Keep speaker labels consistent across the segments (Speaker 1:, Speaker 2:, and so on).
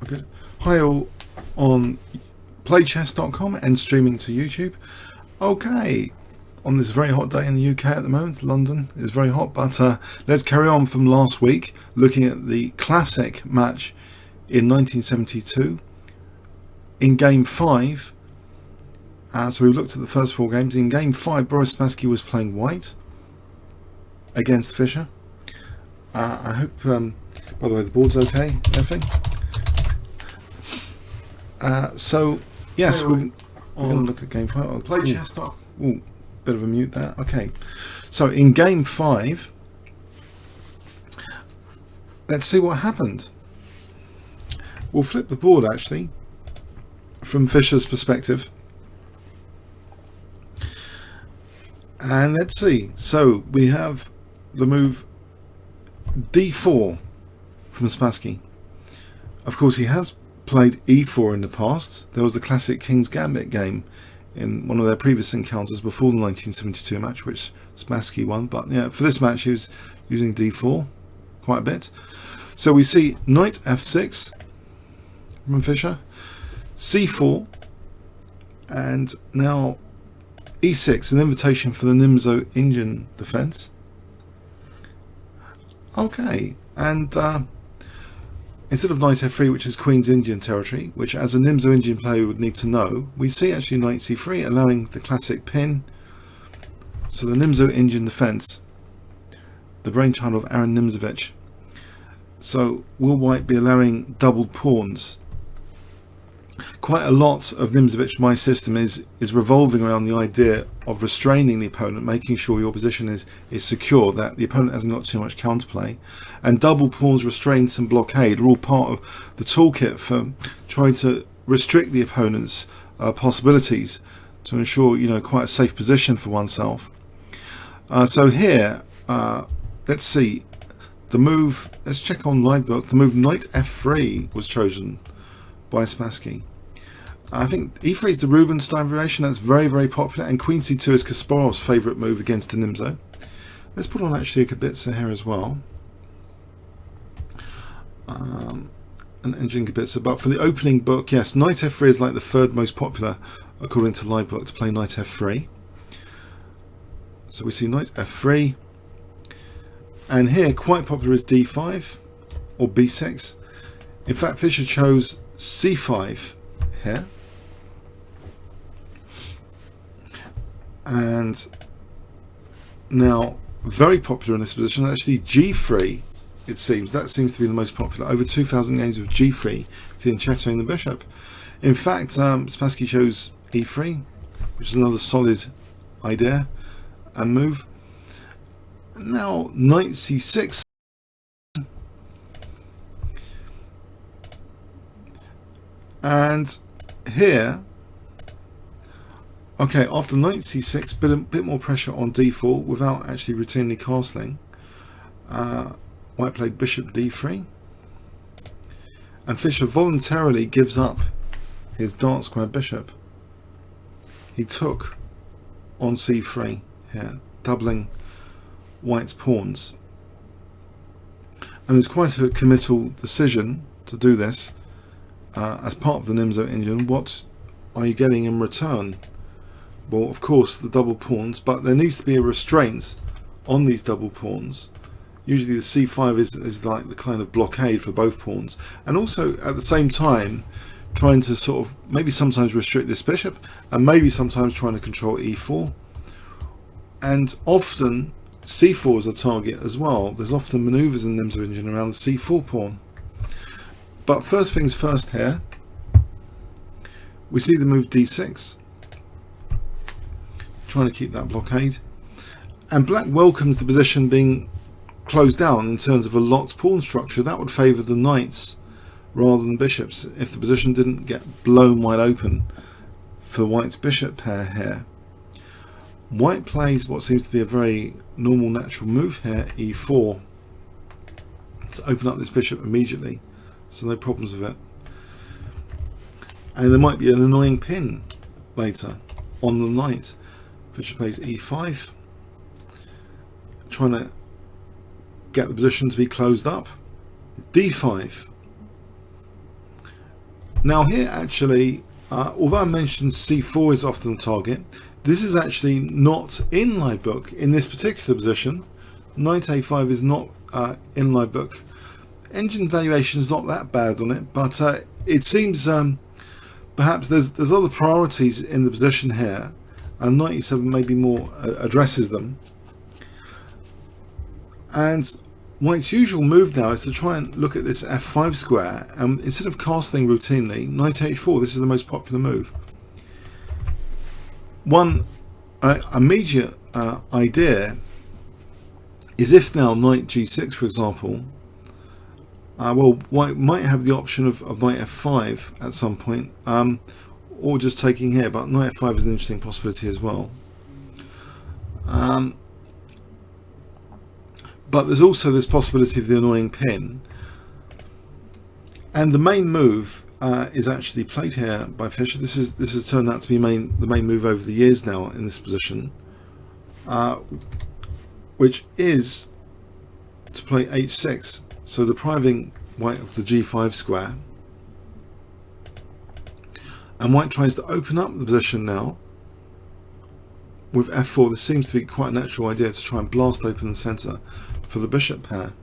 Speaker 1: Good. Hi all on playchess.com and streaming to YouTube. Okay, on this very hot day in the UK at the moment, London is very hot, but let's carry on from last week, looking at the classic match in 1972 in game 5. So we looked at the first 4 games. In game 5, Boris Spassky was playing white against Fischer. I hope, by the way, the board's okay, everything. So, yes, we're going to look at game 5. I'll play chess. Ooh, bit of a mute there. Okay. So, in game 5, let's see what happened. We'll flip the board, actually, from Fischer's perspective. And let's see. So, we have the move d4 from Spassky. Of course, he has played e4 in the past. There was the classic King's Gambit game in one of their previous encounters before the 1972 match, which Spassky won. But yeah, for this match, he was using d4 quite a bit. So we see knight f6 from Fischer, c4, and now e6, an invitation for the Nimzo Indian defense. Okay, and instead of knight f3, which is Queen's Indian territory, which as a Nimzo Indian player would need to know, we see actually knight c3, allowing the classic pin. So the Nimzo Indian defense, the brainchild of Aaron Nimzovich. So will white be allowing doubled pawns? Quite a lot of Nimzovich, my system, is revolving around the idea of restraining the opponent, making sure your position is secure, that the opponent hasn't got too much counterplay. And double pawns, restraints and blockade are all part of the toolkit for trying to restrict the opponent's possibilities to ensure, you know, quite a safe position for oneself. So here, let's see, the move, let's check on Livebook, the move knight f3 was chosen by Spassky. I think e3 is the Rubinstein variation, that's very, very popular, and queen c2 is Kasparov's favourite move against the Nimzo. Let's put on actually a Kibitzer here as well. An engine Kibitzer, but for the opening book, yes, knight f3 is like the 3rd most popular according to Livebook to play knight f3. So we see knight f3, and here quite popular is d5 or b6. In fact, Fischer chose c5 here, and now very popular in this position actually g3. It seems that seems to be the most popular, over 2,000 games of g3 fianchettoing the bishop. In fact, Spassky chose e3, which is another solid idea and move. Now knight c6, and here, okay, after knight c6, a bit more pressure on d4 without actually routinely castling. White played bishop d3, and Fischer voluntarily gives up his dark square bishop. He took on c3 here, doubling white's pawns, and it's quite a committal decision to do this. As part of the Nimzo Indian, what are you getting in return? Well, of course, the double pawns, but there needs to be a restraint on these double pawns. Usually the c5 is like the kind of blockade for both pawns, and also at the same time trying to sort of maybe sometimes restrict this bishop, and maybe sometimes trying to control e4, and often c4 is a target as well. There's often maneuvers in Nimzo Indian around the c4 pawn. But first things first here, we see the move d6, trying to keep that blockade, and black welcomes the position being closed down in terms of a locked pawn structure. That would favour the knights rather than bishops if the position didn't get blown wide open for white's bishop pair here. White plays what seems to be a very normal natural move here, e4, to open up this bishop immediately. So no problems with it. And there might be an annoying pin later on the knight. Fischer plays e5, trying to get the position to be closed up. d5, Now here actually, although I mentioned c4 is often the target, this is actually not in live book in this particular position. Knight a5 is not in live book. Engine valuation is not that bad on it, but it seems perhaps there's other priorities in the position here, and knight e7 maybe more addresses them. And white's usual move now is to try and look at this f5 square, and instead of castling routinely, knight h4, this is the most popular move. One immediate idea is if now knight g6, for example, well, white might have the option of knight f5 at some point, or just taking here, but knight f5 is an interesting possibility as well. But there's also this possibility of the annoying pin, and the main move is actually played here by Fischer. This has turned out to be the main move over the years now in this position, which is to play h6, so depriving white of the g5 square. And white tries to open up the position now with f4. This seems to be quite a natural idea to try and blast open the centre for the bishop pair.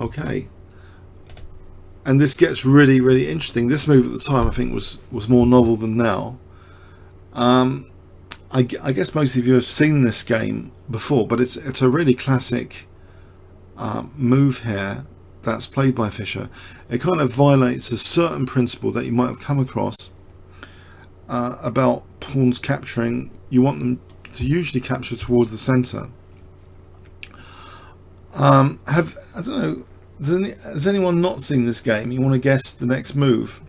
Speaker 1: Okay, and this gets really, really interesting. This move at the time I think was more novel than now. I guess most of you have seen this game before, but it's a really classic move here that's played by Fischer. It kind of violates a certain principle that you might have come across about pawns capturing. You want them to usually capture towards the centre. I don't know, has anyone not seen this game? You want to guess the next move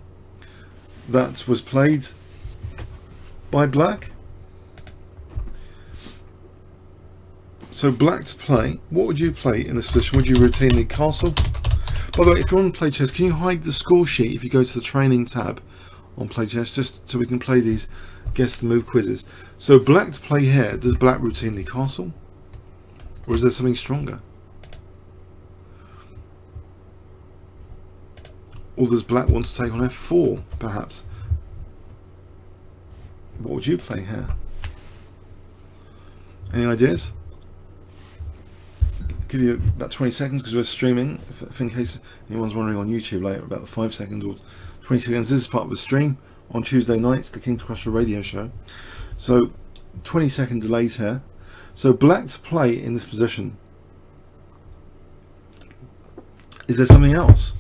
Speaker 1: that was played by black? So black to play, what would you play in this position? Would you routinely castle? By the way, if you want to play chess, can you hide the score sheet if you go to the training tab on Play Chess, just so we can play these guess the move quizzes? So black to play here, does black routinely castle? Or is there something stronger? Or does black want to take on f4, perhaps? What would you play here? Any ideas? Give you about 20 seconds because we're streaming, if in case anyone's wondering on YouTube later about the 5 seconds or 20 seconds. This is part of the stream on Tuesday nights, the King's Crusher radio show. So 20-second delays here. So black to play in this position. Is there something else?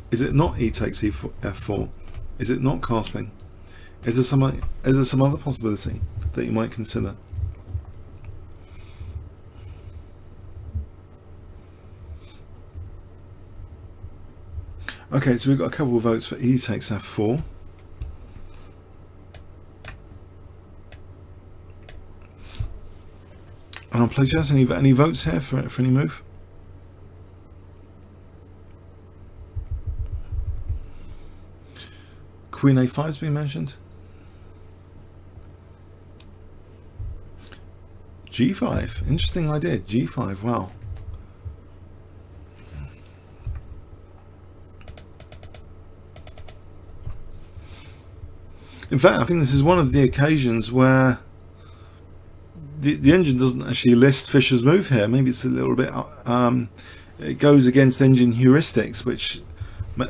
Speaker 1: Is it not e takes f4? Is it not castling? Is there some other possibility that you might consider? Okay, so we've got a couple of votes for e takes f4. And on Play Chess, any votes here for any move? Queen a5 has been mentioned. g5, interesting idea. g5, wow. In fact, I think this is one of the occasions where the engine doesn't actually list Fischer's move here. Maybe it's a little bit, it goes against engine heuristics, which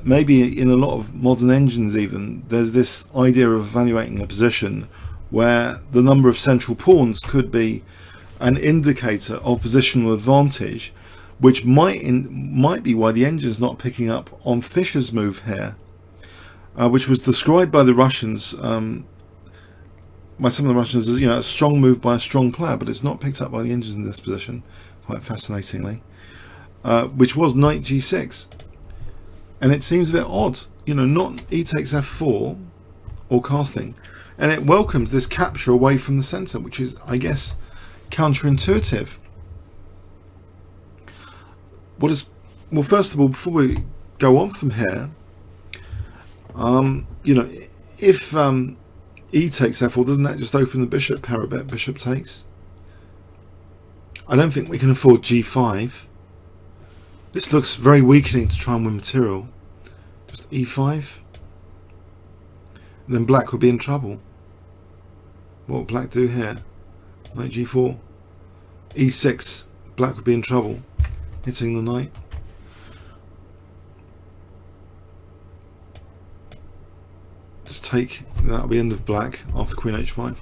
Speaker 1: maybe in a lot of modern engines even, there's this idea of evaluating a position where the number of central pawns could be an indicator of positional advantage, which might be why the engine's not picking up on Fischer's move here. Which was described by the Russians, by some of the Russians, as a strong move by a strong player, but it's not picked up by the engines in this position, quite fascinatingly. Which was knight g6, and it seems a bit odd, not e takes f4 or castling, and it welcomes this capture away from the centre, which is, I guess, counterintuitive. Well, first of all, before we go on from here. If e takes f4, doesn't that just open the bishop pair a bit? Bishop takes. I don't think we can afford g5. This looks very weakening to try and win material. Just e5. Then black will be in trouble. What will black do here? Knight g4. e6. Black will be in trouble. Hitting the knight. Just take. That'll be end of black after queen h5.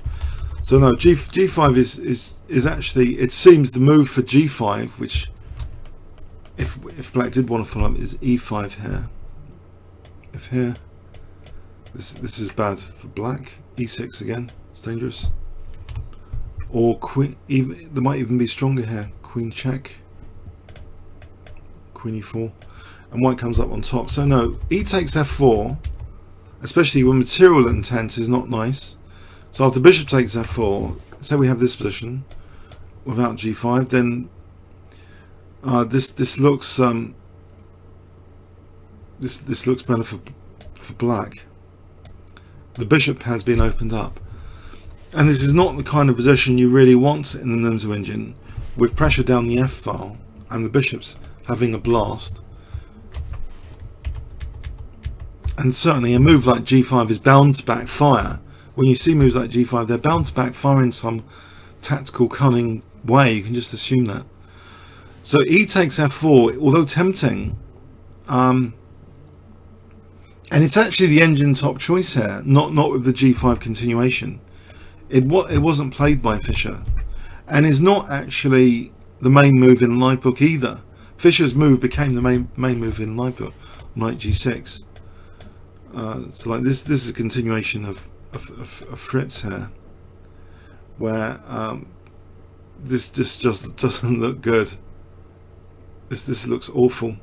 Speaker 1: So no, g5 is actually, it seems the move for g5, which if black did want to follow up, is e5 here. If here, this is bad for black. e6 again, it's dangerous. Or queen, even there might even be stronger here. Queen check, queen e4, and white comes up on top. So no, e takes f4, especially when material intent is not nice. So after bishop takes f4, say we have this position without g5, then this looks this looks better for black. The bishop has been opened up, and this is not the kind of position you really want in the Nimzo engine, with pressure down the f file and the bishops having a blast. And certainly a move like g5 is bound to backfire. When you see moves like g5, they're bound to backfire in some tactical cunning way. You can just assume that. So e takes f4, although tempting, and it's actually the engine top choice here, not with the g5 continuation. It wasn't played by Fischer, and is not actually the main move in the live book either. Fischer's move became the main move in the live book, knight g6. So like this is a continuation of Fritz here, where this just doesn't look good. This looks awful.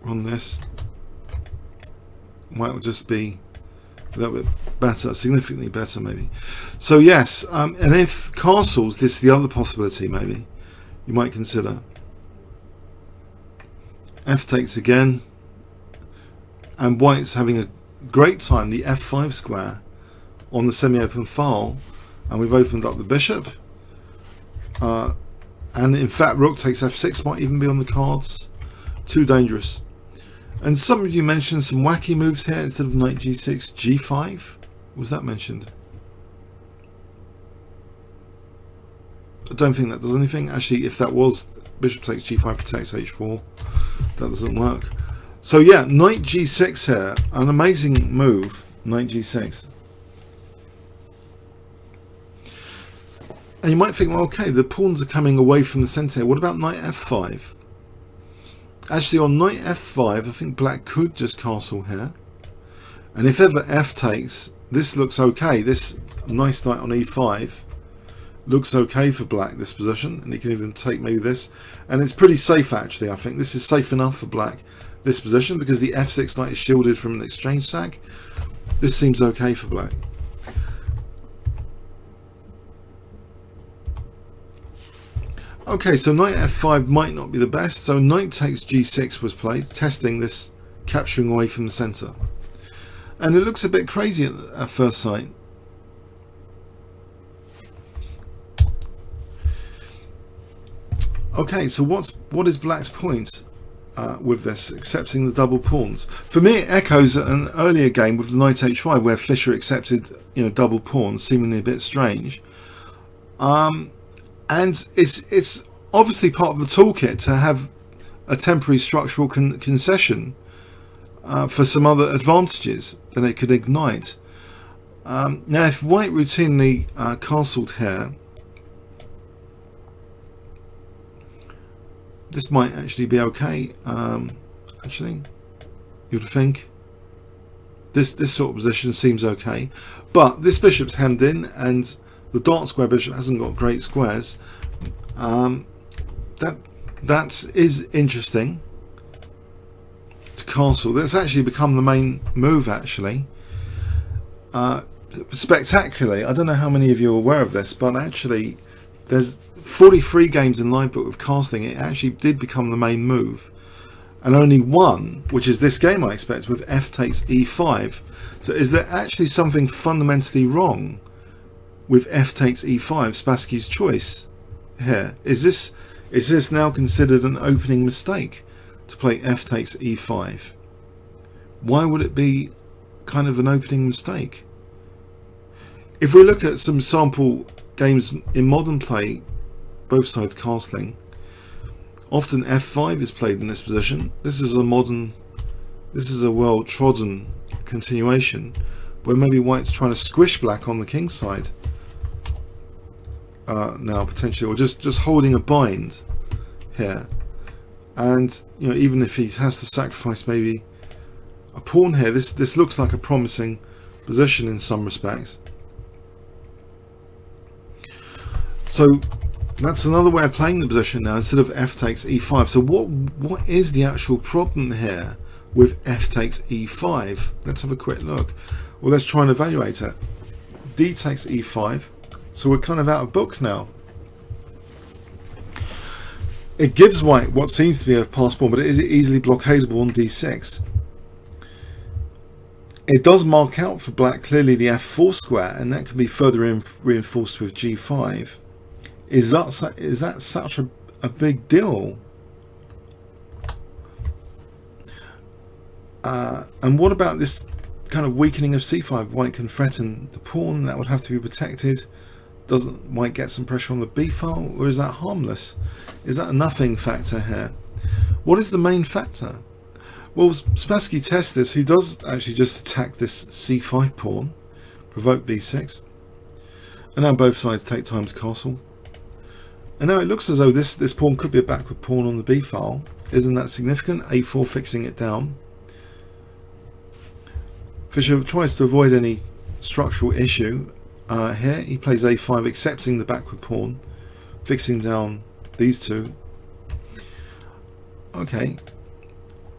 Speaker 1: On this, white will just be a little bit better, significantly better maybe. So yes, and if castles, this is the other possibility maybe you might consider. F takes again, and white's having a great time, the f5 square on the semi-open file, and we've opened up the bishop, and in fact rook takes f6 might even be on the cards. Too dangerous. And some of you mentioned some wacky moves here. Instead of knight g6, g5, was that mentioned? I don't think that does anything. Actually, if that was, bishop takes g5 protects h4, that doesn't work. So yeah, knight g6 here, an amazing move, knight g6. And you might think, well, okay, the pawns are coming away from the centre. What about knight f5? Actually, on knight f5, I think black could just castle here. And if ever f takes, this looks okay. This nice knight on e5 looks okay for black, this position. And he can even take maybe this. And it's pretty safe, actually, I think. This is safe enough for black, this position, because the f6 knight is shielded from an exchange sack. This seems okay for black. Okay, so knight f5 might not be the best. So knight takes g6 was played, testing this capturing away from the centre. And it looks a bit crazy at first sight. Okay, so what is black's point with this, accepting the double pawns? For me, it echoes an earlier game with the knight h5, where Fischer accepted, double pawns, seemingly a bit strange. And it's obviously part of the toolkit to have a temporary structural concession for some other advantages that it could ignite. Now, if white routinely castled here, this might actually be okay. Actually, you'd think this sort of position seems okay, but this bishop's hemmed in, and the dark square bishop hasn't got great squares. That is interesting to castle. That's actually become the main move, actually. Spectacularly, I don't know how many of you are aware of this, but actually there's 43 games in live book with castling. It actually did become the main move, and only one, which is this game, I expect, with f takes e5. So is there actually something fundamentally wrong with f takes e5, Spassky's choice here? Is Is this now considered an opening mistake to play f takes e5? Why would it be kind of an opening mistake? If we look at some sample games in modern play, both sides castling, often f5 is played in this position. This is a well trodden continuation where maybe white's trying to squish black on the king side now potentially, or just holding a bind here. And you know, even if he has to sacrifice maybe a pawn here, this looks like a promising position in some respects. So that's another way of playing the position now, instead of f takes e5. So what is the actual problem here with f takes e5? Let's have a quick look. Well, let's try and evaluate it. D takes e5. So we're kind of out of book now. It gives white what seems to be a passed pawn, but it is easily blockadable on d6. It does mark out for black clearly the f4 square, and that can be further reinforced with g5. Is that such a big deal? And what about this kind of weakening of c5? White can threaten the pawn, that would have to be protected. Doesn't white get some pressure on the b file, or is that harmless? Is that a nothing factor here? What is the main factor? Well, Spassky tests this. He does actually just attack this c5 pawn, provoke b6, and now both sides take time to castle. And now it looks as though this pawn could be a backward pawn on the b file. Isn't that significant? a4 fixing it down. Fischer tries to avoid any structural issue. Here he plays a5, accepting the backward pawn, fixing down these two. Okay,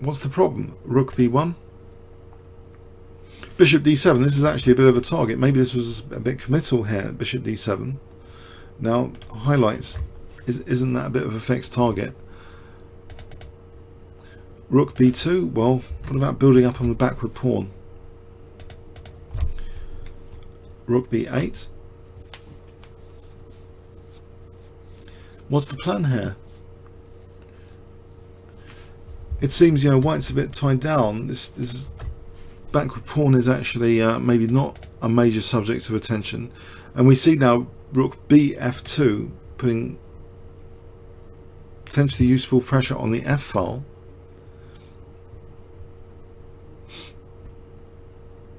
Speaker 1: what's the problem? Rook b1, bishop d7. This is actually a bit of a target. Maybe this was a bit committal here. Bishop d7 now highlights, isn't that a bit of a fixed target? Rook b2. Well, what about building up on the backward pawn? Rook b8. What's the plan here? It seems, you know, white's a bit tied down. This backward pawn is actually maybe not a major subject of attention, and we see now rook bf2 putting potentially useful pressure on the f file.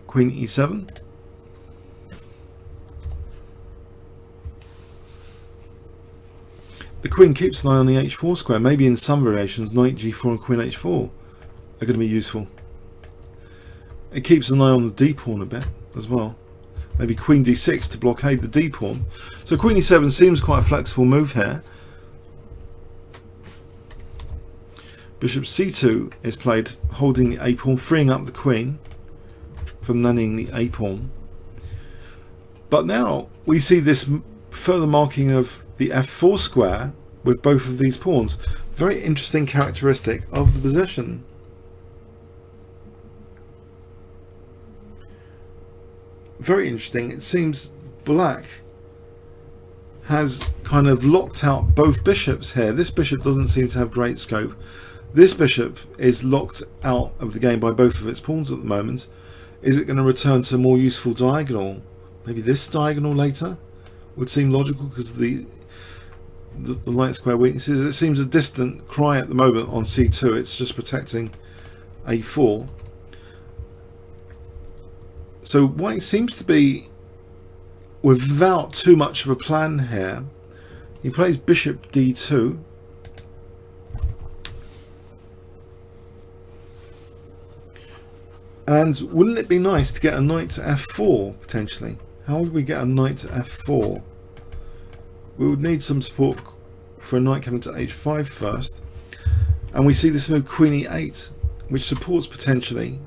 Speaker 1: Queen e7. The queen keeps an eye on the h4 square. Maybe in some variations, knight g4 and queen h4 are going to be useful. It keeps an eye on the d pawn a bit as well. Maybe queen d6 to blockade the d pawn. So queen e7 seems quite a flexible move here. Bishop c2 is played, holding the a pawn, freeing up the queen from nannying the a pawn. But now we see this further marking of the f4 square with both of these pawns. Very interesting characteristic of the position. Very interesting. It seems black has kind of locked out both bishops here. This bishop doesn't seem to have great scope. This bishop is locked out of the game by both of its pawns at the moment. Is it going to return to a more useful diagonal? Maybe this diagonal later would seem logical because of the light square weaknesses. It seems a distant cry at the moment on c2. It's just protecting a4. So white seems to be without too much of a plan here. He plays bishop d2. And wouldn't it be nice to get a knight to f4 potentially? How would we get a knight to f4? We would need some support for a knight coming to h5 first. And we see this move queen e8, which supports potentially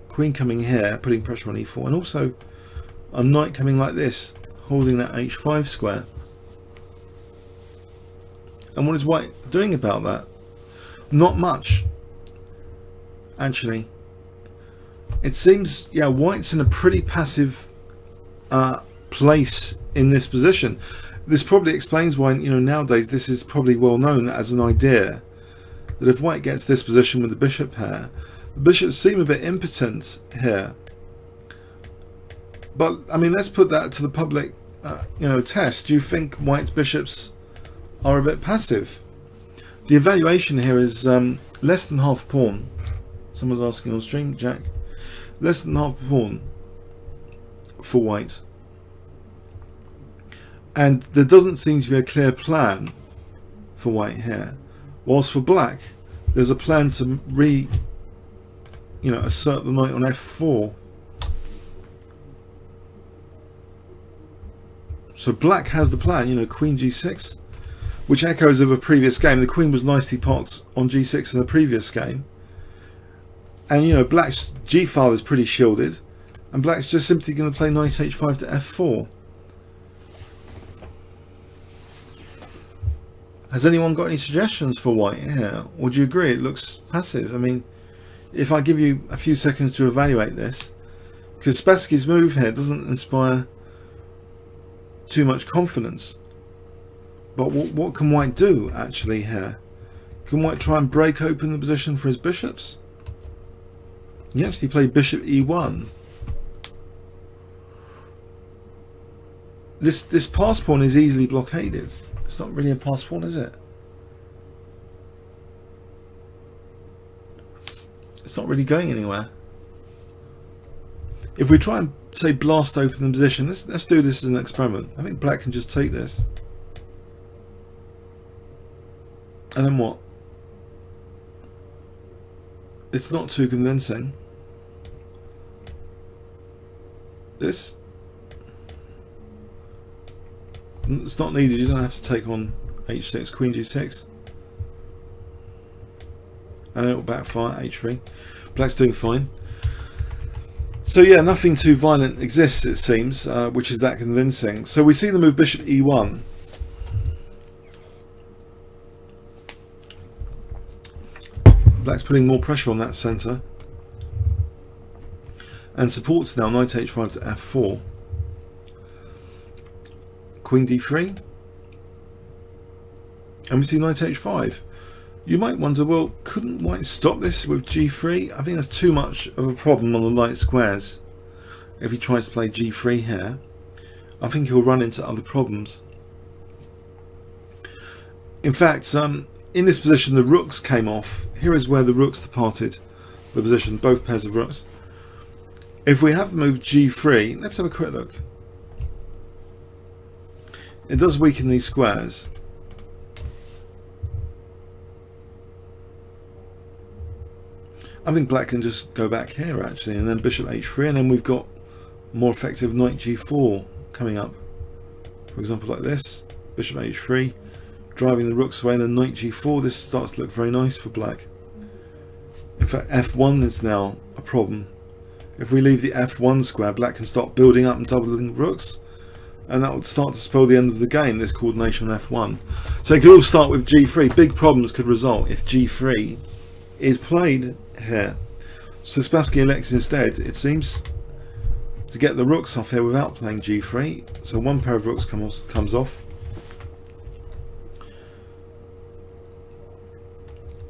Speaker 1: queen coming here, putting pressure on e4, and also a knight coming like this, holding that h5 square. And what is white doing about that? Not much, actually. It seems, yeah, white's in a pretty passive place in this position. This probably explains why, you know, nowadays this is probably well known as an idea that if white gets this position with the bishop pair, the bishops seem a bit impotent here. But I mean, let's put that to the public, you know, test. Do you think white's bishops are a bit passive? The evaluation here is less than half a pawn. Someone's asking on stream, Jack. Less than half a pawn for white. And there doesn't seem to be a clear plan for white here. Whilst for black, there's a plan to assert the knight on f4. So black has the plan, you know, queen g6, which echoes of a previous game. The queen was nicely parked on g6 in the previous game. And, you know, black's g-file is pretty shielded. And black's just simply going to play knight h5 to f4. Has anyone got any suggestions for white here? Or do you agree it looks passive? I mean, if I give you a few seconds to evaluate this, because Spassky's move here doesn't inspire too much confidence. But what can white do actually here? Can white try and break open the position for his bishops? He actually played bishop e1. This pass pawn is easily blockaded. It's not really a pass pawn, is it? It's not really going anywhere. If we try and say blast open the position, let's do this as an experiment. I think black can just take this. And then what? It's not too convincing. This? It's not needed, you don't have to take on h6, queen g6. And it will backfire, h3. Black's doing fine. So yeah, nothing too violent exists, it seems, which is that convincing. So we see the move bishop e1. Black's putting more pressure on that centre. And supports now knight h5 to f4. Queen d3. And we see knight h5. You might wonder, well, couldn't white stop this with g3? I think that's too much of a problem on the light squares. If he tries to play g3 here, I think he'll run into other problems. In fact, in this position the rooks came off. Here is where the rooks departed the position, both pairs of rooks. If we have the move g3, let's have a quick look. It does weaken these squares. I think black can just go back here actually, and then bishop h3, and then we've got more effective knight g4 coming up. For example, like this, bishop h3, driving the rooks away, and then knight g4. This starts to look very nice for black. In fact, f1 is now a problem. If we leave the f1 square, black can start building up and doubling rooks, and that would start to spell the end of the game, this coordination on f1. So it could all start with g3. Big problems could result if g3 is played here. So Spassky elects instead, it seems, to get the rooks off here without playing g3. So one pair of rooks comes off.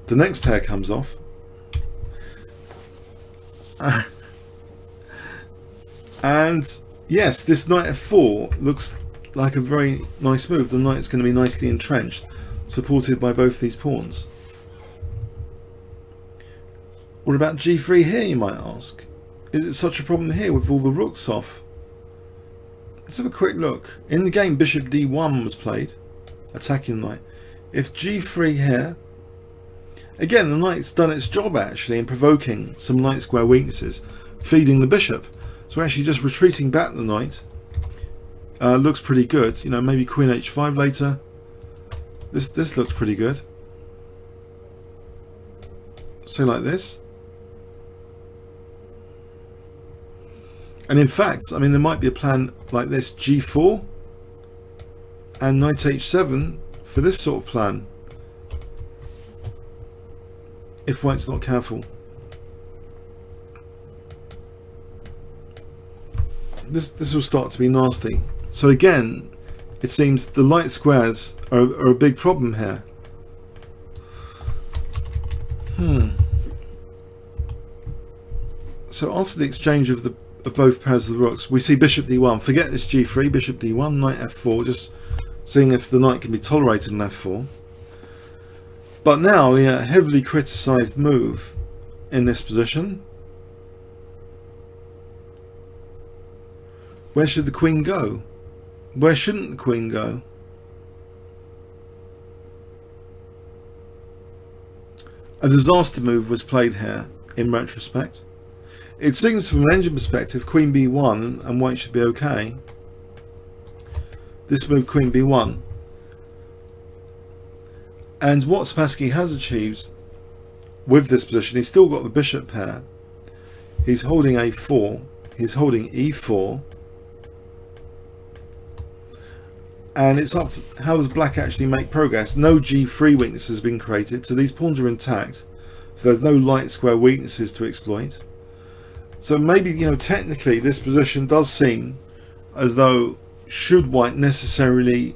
Speaker 1: The next pair comes off. And yes, this knight f4 looks like a very nice move. The knight's going to be nicely entrenched, supported by both these pawns. What about g3 here, you might ask? Is it such a problem here with all the rooks off? Let's have a quick look. In the game, bishop d1 was played, attacking the knight. If g3 here, again, the knight's done its job actually in provoking some knight square weaknesses, feeding the bishop. So actually just retreating back the knight looks pretty good. You know, maybe queen h5 later. This looks pretty good. So like this. And in fact, I mean, there might be a plan like this, g4 and knight h7 for this sort of plan, if white's not careful. This will start to be nasty. So again, it seems the light squares are a big problem here. So after the exchange of both pairs of the rooks, we see bishop d1. Forget this g3, bishop d1, knight f4, just seeing if the knight can be tolerated in f4. But now, yeah, a heavily criticised move in this position. Where should the queen go? Where shouldn't the queen go? A disaster move was played here in retrospect. It seems from an engine perspective, queen b1 and white should be okay. This move, queen b1. And what Spassky has achieved with this position, he's still got the bishop pair. He's holding a4, he's holding e4. And it's up to how does black actually make progress. No g3 weakness has been created, so these pawns are intact. So there's no light square weaknesses to exploit. So maybe, you know, technically this position does seem as though should white necessarily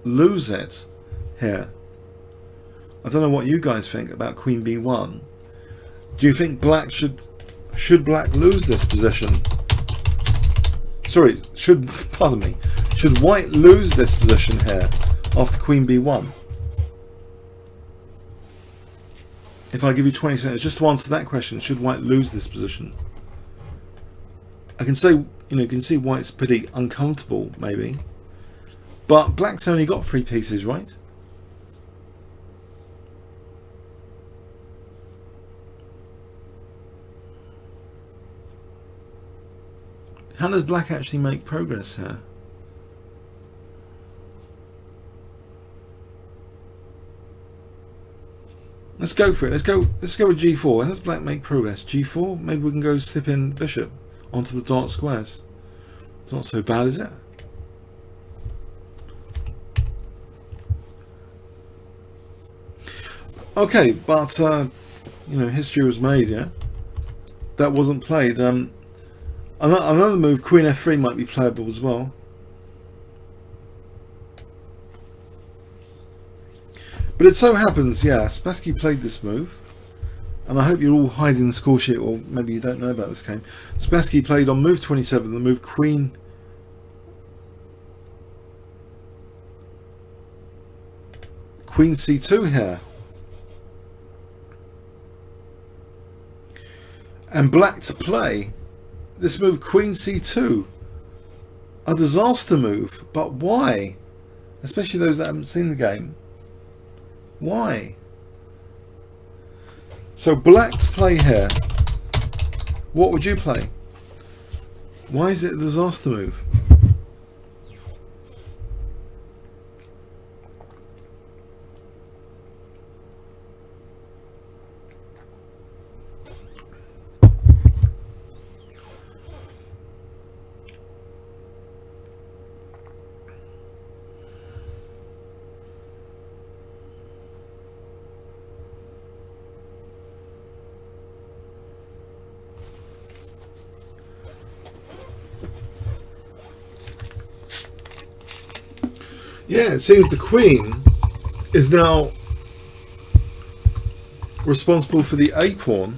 Speaker 1: lose it here. I don't know what you guys think about queen b1. Do you think black should black lose this position? Sorry, pardon me. Should white lose this position here after queen b1? If I give you 20 seconds just to answer that question, should white lose this position? I can say, you know, you can see white's pretty uncomfortable maybe, but black's only got 3 pieces, right? How does black actually make progress here? Let's go for it. Let's go with g4. How does black make progress? g4? Maybe we can go slip in bishop onto the dark squares. It's not so bad, is it? Okay, but you know, history was made, yeah. That wasn't played. Another move, queen f3, might be playable as well. But it so happens, yeah, Spassky played this move, and I hope you're all hiding the score sheet, or maybe you don't know about this game. Spassky played on move 27 the move queen c2 here. And black to play this move queen c2. A disaster move, but why? Especially those that haven't seen the game. Why? So black to play here. What would you play? Why is it a disaster move? Yeah, it seems the queen is now responsible for the a pawn.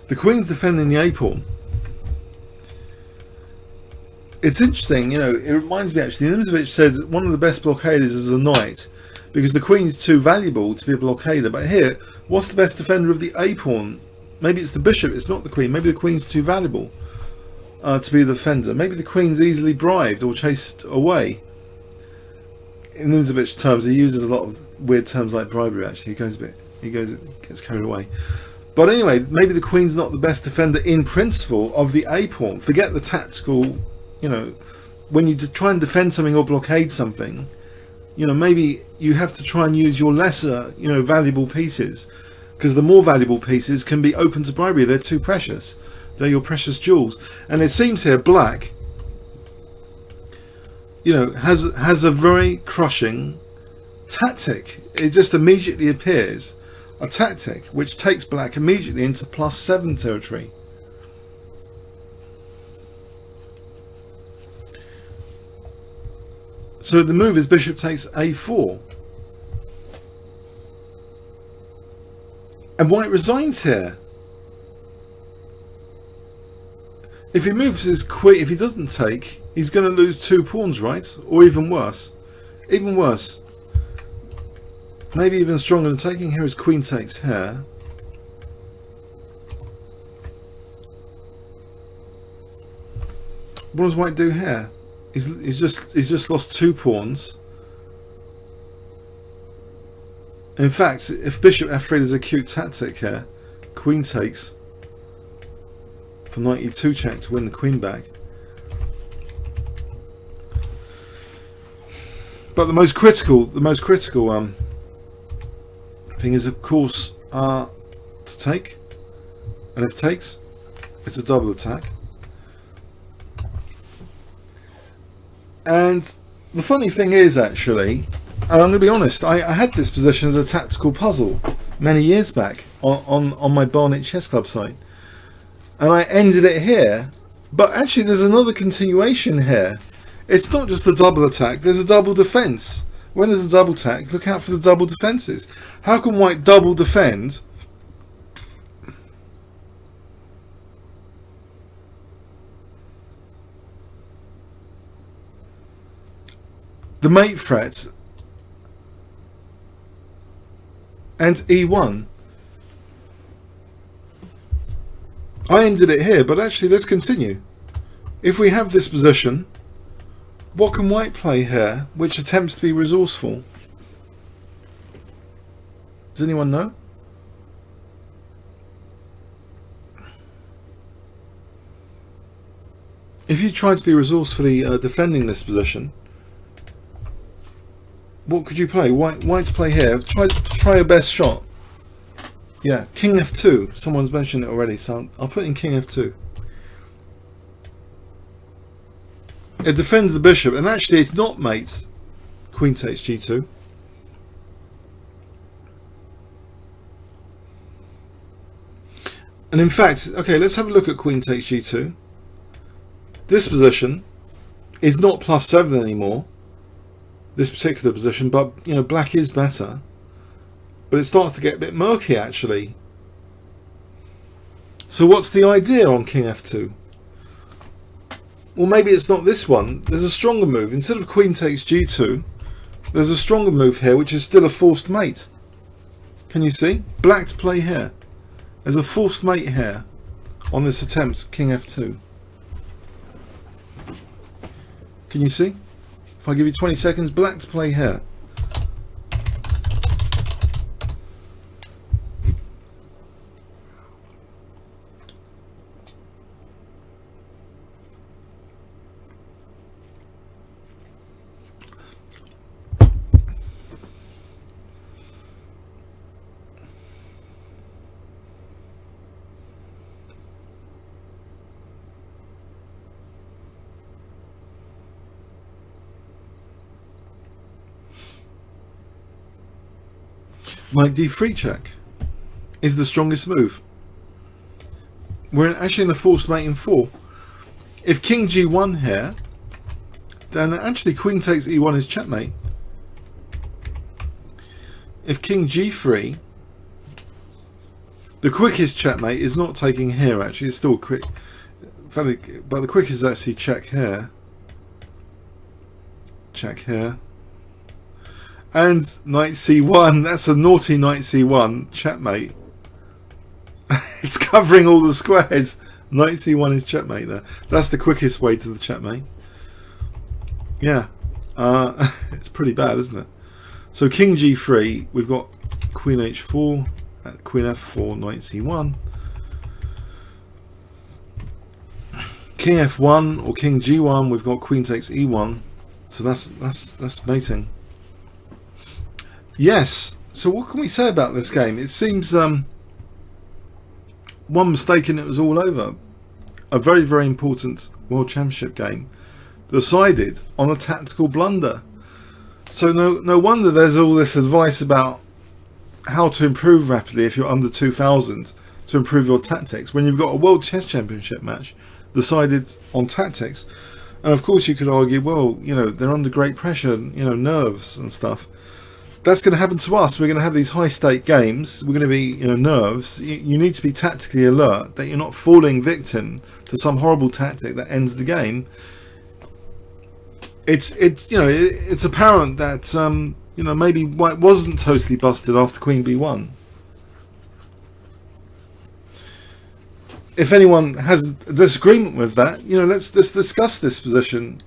Speaker 1: The queen's defending the a pawn. It's interesting, you know, it reminds me actually, Nimzovich said that one of the best blockaders is a knight because the queen's too valuable to be a blockader. But here, what's the best defender of the a pawn? Maybe it's the bishop, it's not the queen. Maybe the queen's too valuable to be the defender. Maybe the queen's easily bribed or chased away. In Nimzovich's terms, he uses a lot of weird terms like bribery. Actually, he gets carried away. But anyway, maybe the queen's not the best defender in principle of the a pawn. Forget the tactical. You know, when you try and defend something or blockade something, you know, maybe you have to try and use your lesser, you know, valuable pieces, because the more valuable pieces can be open to bribery. They're too precious. They're your precious jewels. And it seems here black, you know, has a very crushing tactic. It just immediately appears a tactic which takes black immediately into +7 territory. So the move is bishop takes a4. And white resigns here. If he moves his queen, if he doesn't take, he's going to lose 2 pawns, right? Or even worse. Even worse. Maybe even stronger than taking. Here is queen takes here. What does white do here? He's just lost 2 pawns. In fact, if bishop f3, there's a cute tactic here. Queen takes for knight e2 check to win the queen back. But the most critical thing is, of course, to take. And if takes, it's a double attack. And the funny thing is, actually, and I'm going to be honest, I had this position as a tactical puzzle many years back on my Barnet Chess Club site. And I ended it here. But actually there's another continuation here. It's not just a double attack, there's a double defense. When there's a double attack, look out for the double defenses. How can white double defend the mate threat and e1? I ended it here, but actually let's continue. If we have this position, what can white play here which attempts to be resourceful? Does anyone know? If you try to be resourcefully defending this position, what could you play? White's play here. Try your best shot. Yeah, king f2. Someone's mentioned it already, so I'll put in king f2. It defends the bishop, and actually it's not mate. Queen takes g2. And in fact, okay, let's have a look at queen takes g2. This position is not +7 anymore. This particular position, but you know, black is better. But it starts to get a bit murky, actually. So what's the idea on king f2? Well, maybe it's not this one. There's a stronger move. Instead of queen takes g2, there's a stronger move here, which is still a forced mate. Can you see? Black to play here. There's a forced mate here on this attempt, king f2. Can you see? If I give you 20 seconds, black to play here. Knight d3 check is the strongest move. We're actually in a forced mate in 4. If king g1 here, then actually queen takes e1 is checkmate. If king g3, the quickest checkmate is not taking here, actually it's still quick, but the quickest is actually check here, and knight c1. That's a naughty knight c1 checkmate. It's covering all the squares. Knight c1 is checkmate there. That's the quickest way to the checkmate. Yeah, it's pretty bad, isn't it? So king g3, we've got queen h4, queen f4, knight c1. King f1 or king g1, we've got queen takes e1. So that's mating. Yes. So what can we say about this game? It seems one mistake and it was all over. A very, very important World Championship game decided on a tactical blunder. So no wonder there's all this advice about how to improve rapidly if you're under 2000 to improve your tactics when you've got a World Chess Championship match decided on tactics. And of course you could argue, well, you know, they're under great pressure, you know, nerves and stuff. That's going to happen to us. We're going to have these high stake games. We're going to be, you know, nerves. You need to be tactically alert that you're not falling victim to some horrible tactic that ends the game. It's you know, it's apparent that you know, maybe White wasn't totally busted after Queen B1. If anyone has a disagreement with that, you know, let's discuss this position.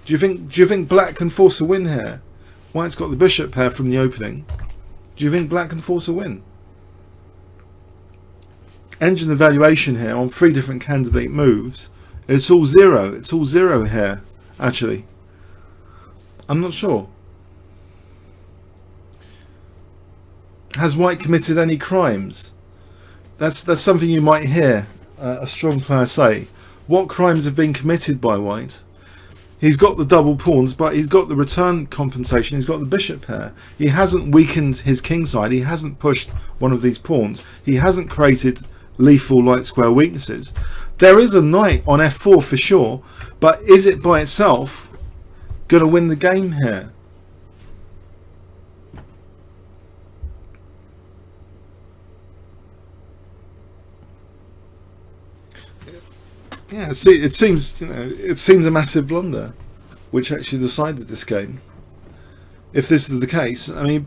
Speaker 1: Do you think Black can force a win here? White's got the bishop pair from the opening. Do you think Black can force a win? Engine evaluation here on 3 different candidate moves. It's all 0. It's all 0 here, actually. I'm not sure. Has White committed any crimes? That's something you might hear a strong player say. What crimes have been committed by White? He's got the double pawns, but he's got the return compensation. He's got the bishop pair. He hasn't weakened his king side. He hasn't pushed one of these pawns. He hasn't created lethal light square weaknesses. There is a knight on f4 for sure, but is it by itself going to win the game here? Yeah, see, it seems, you know, it seems a massive blunder, which actually decided this game. If this is the case, I mean,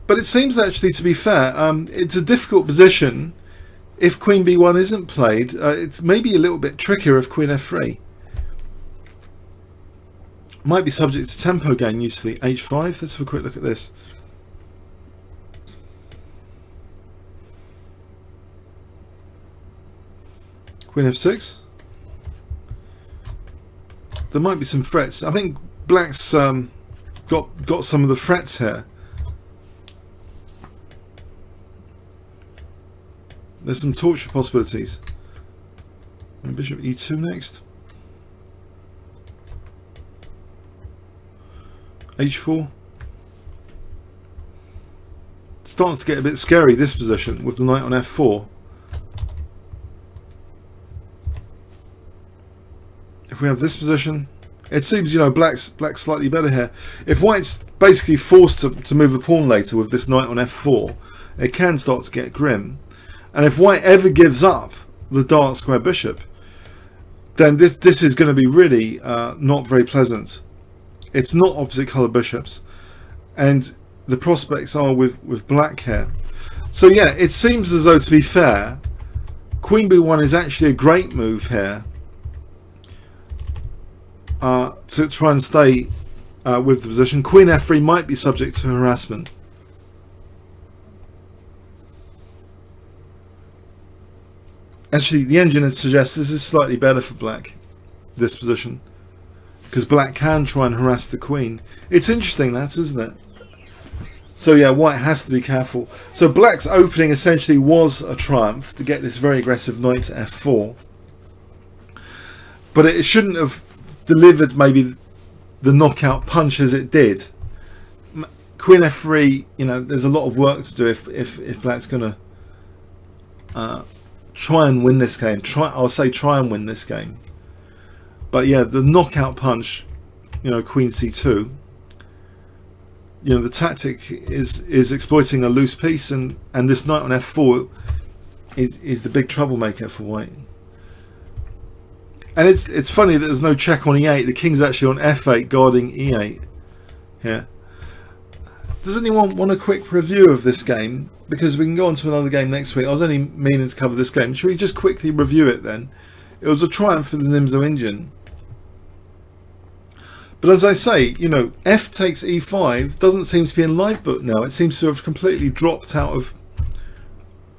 Speaker 1: but it seems actually, to be fair, it's a difficult position. If Queen B1 isn't played, it's maybe a little bit trickier if Queen F3. Might be subject to tempo gain usefully. H5. Let's have a quick look at this. Queen F6. There might be some threats. I think Black's got some of the threats here. There's some torture possibilities. And Bishop E2 next. H4. It starts to get a bit scary, this position, with the knight on F4. If we have this position, it seems, you know, black's slightly better here. If White's basically forced to move a pawn later with this knight on F4, it can start to get grim. And if White ever gives up the dark square bishop, then this is going to be really not very pleasant. It's not opposite colour bishops, and the prospects are with Black here. So yeah, it seems as though, to be fair, Queen B1 is actually a great move here. To try and stay with the position. Queen F3 might be subject to harassment. Actually, the engine suggests this is slightly better for Black, this position, because Black can try and harass the queen. It's interesting, that, isn't it? So yeah, White has to be careful. So Black's opening essentially was a triumph to get this very aggressive knight to F4, but it shouldn't have delivered maybe the knockout punch as it did. Queen F3, you know, there's a lot of work to do if Black's gonna try and win this game. I'll say try and win this game. But yeah, the knockout punch, you know, Queen C2. You know, the tactic is exploiting a loose piece, and this knight on F4 is the big troublemaker for White. And it's funny that there's no check on E8. The king's actually on F8 guarding E8 here. Does anyone want a quick review of this game? Because we can go on to another game next week. I was only meaning to cover this game. Should we just quickly review it then? It was a triumph for the Nimzo engine. But as I say, you know, F takes E5 doesn't seem to be in live book now. It seems to have completely dropped out of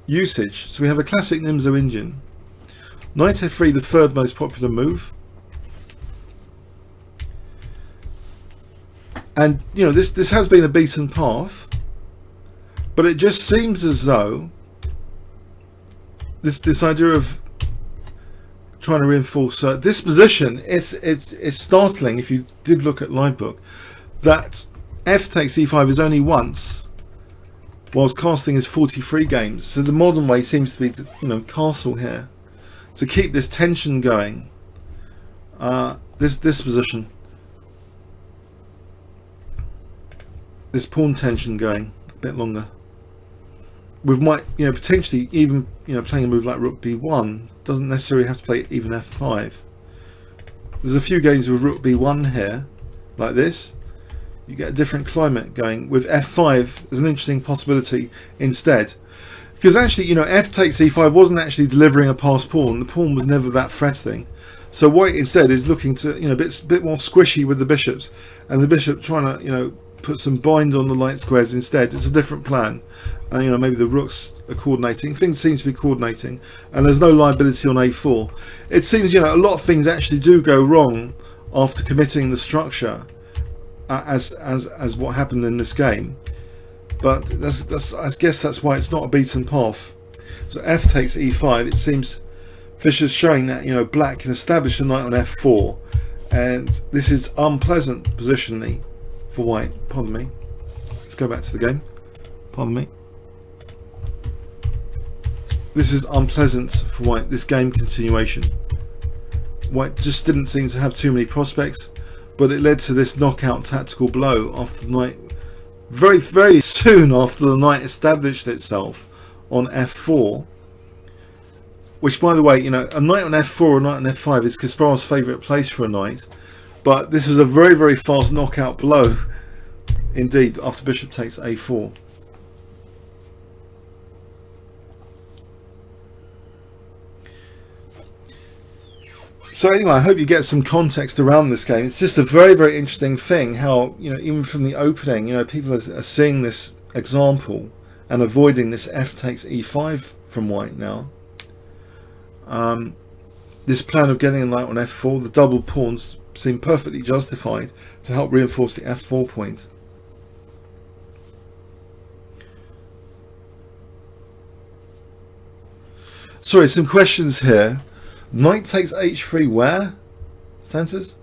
Speaker 1: usage. So we have a classic Nimzo engine. Knight F3, the third most popular move. And, you know, this has been a beaten path. But it just seems as though this idea of trying to reinforce this position, it's startling if you did look at live book, that F takes E5 is only once, whilst casting is 43 games. So the modern way seems to be to, you know, castle here to keep this tension going. this position, this pawn tension going a bit longer. With might, you know, potentially even, you know, playing a move like rook b1 doesn't necessarily have to play even f5. There's a few games with rook b1 here, like this. You get a different climate going. With f5 there's an interesting possibility instead, because actually, you know, f takes e5 wasn't actually delivering a passed pawn. The pawn was never that threatening. So white instead is looking to, you know, bit more squishy with the bishops, and the bishop trying to, you know, put some bind on the light squares instead. It's a different plan. You know, maybe the rooks are coordinating. Things seem to be coordinating, and there's no liability on a4. It seems, you know, a lot of things actually do go wrong after committing the structure, as what happened in this game. But that's I guess that's why it's not a beaten path. So f takes e5. It seems Fischer's showing that, you know, black can establish a knight on f4, and this is unpleasant positionally for white. Pardon me. Let's go back to the game. Pardon me. This is unpleasant for white, this game continuation. White just didn't seem to have too many prospects, but it led to this knockout tactical blow after the knight, very, very soon after the knight established itself on f4. Which, by the way, you know, a knight on f4 or a knight on f5 is Kasparov's favourite place for a knight. But this was a very, very fast knockout blow indeed after bishop takes a4. So anyway, I hope you get some context around this game. It's just a very, very interesting thing how, you know, even from the opening, you know, people are seeing this example and avoiding this f takes e5 from white now. This plan of getting a knight on f4, the double pawns seem perfectly justified to help reinforce the f4 point. Sorry, some questions here. Knight takes h3 where? Stances?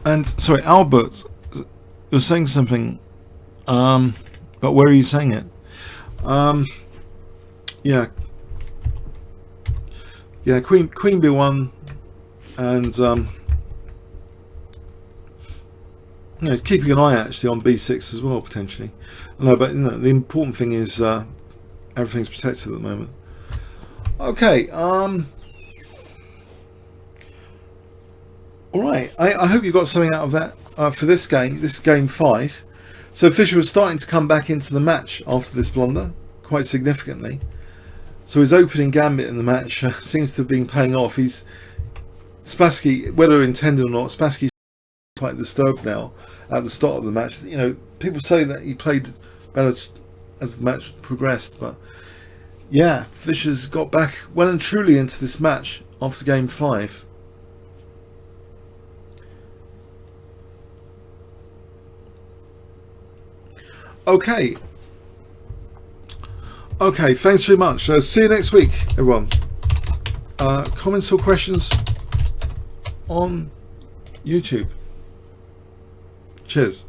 Speaker 1: And sorry, Albert, you're saying something, but where are you saying it? Yeah, queen b1, and you know, it's keeping an eye actually on b6 as well potentially. No, but you know, the important thing is everything's protected at the moment. Okay, all right. I hope you got something out of that for this game. This is game 5. So Fischer was starting to come back into the match after this blunder quite significantly. So his opening gambit in the match seems to have been paying off. He's Spassky, whether intended or not, Spassky's quite disturbed now at the start of the match. You know, people say that he played better as the match progressed, but yeah, Fischer's got back well and truly into this match after game 5. Okay, thanks very much. See you next week, everyone. Comments or questions on YouTube? Cheers.